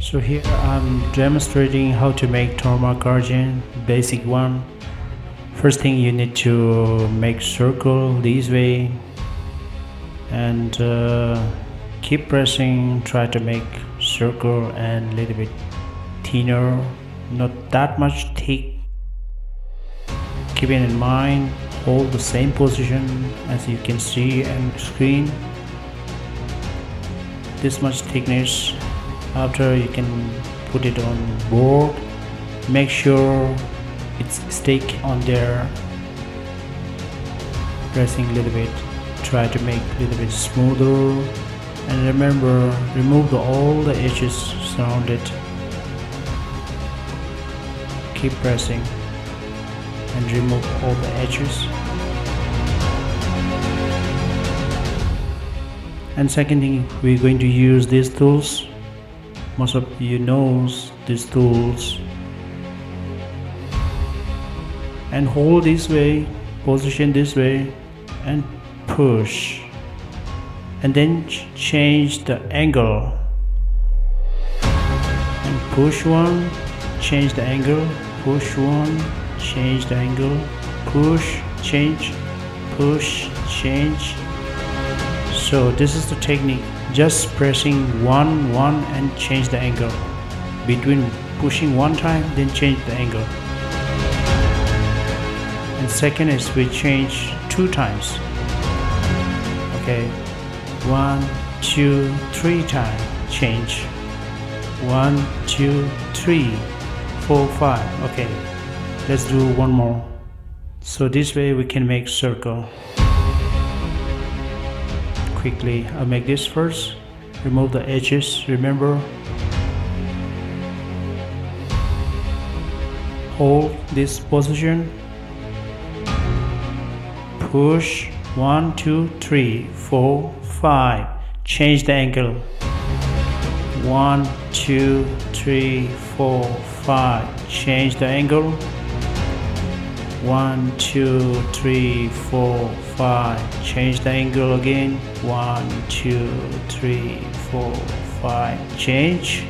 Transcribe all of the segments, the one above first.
So here I'm demonstrating how to make torma guardian, basic one. First thing, you need to make circle this way and keep pressing, try to make circle and little bit thinner, not that much thick. Keeping in mind, hold the same position as you can see on the screen, this much thickness. After, you can put it on board, make sure it's stick on there, pressing a little bit, try to make a little bit smoother, and remember, remove all the edges surrounded. Keep pressing and remove all the edges. And second thing, we're going to use these tools. Most of you knows these tools, and hold this way, position this way and push, and then change the angle and push one, change the angle, push one, change the angle, push, change, push, change. So this is the technique, just pressing one and change the angle. Between pushing one time, then change the angle. And second is we change 2 times. Okay, 1, 2, 3 times, change. 1, 2, 3, 4, 5. Okay, let's do one more. So this way we can make circle. Quickly, I'll make this first. Remove the edges, remember. Hold this position. Push 1, 2, 3, 4, 5. Change the angle. 1, 2, 3, 4, 5. Change the angle. 1, 2, 3, 4, 5. Change the angle again. 1, 2, 3, 4, 5. Change.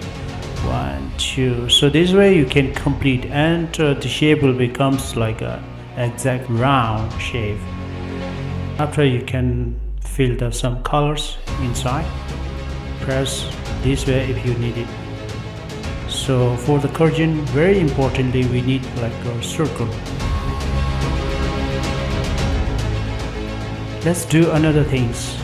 1, 2. So this way you can complete, and the shape will becomes like a exact round shape. After, you can fill some colors inside. Press this way if you need it. So for the guardian, very importantly, we need like a circle. Let's do another things.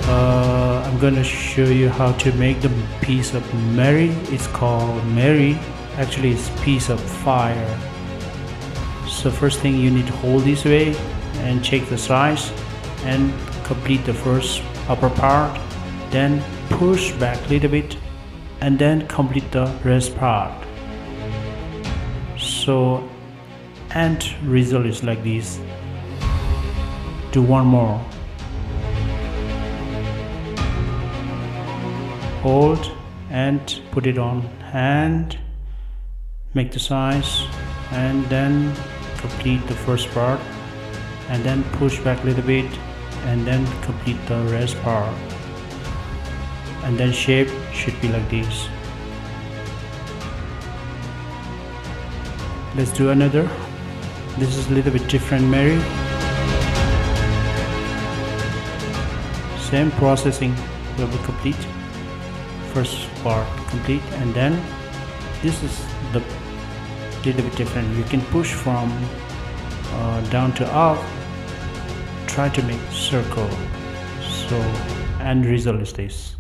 I'm gonna show you how to make the piece of Meri. It's called Meri. Actually, it's piece of fire. So first thing, you need to hold this way and check the size and complete the first upper part. Then push back a little bit and then complete the rest part. So end result is like this. Do one more. Hold and put it on hand, make the size, and then complete the first part, and then push back a little bit and then complete the rest part, and then shape should be like this. Let's do another. This is a little bit different Meri. Same processing will be complete. First part complete, and then this is the little bit different. You can push from down to up. Try to make circle. So end result is this.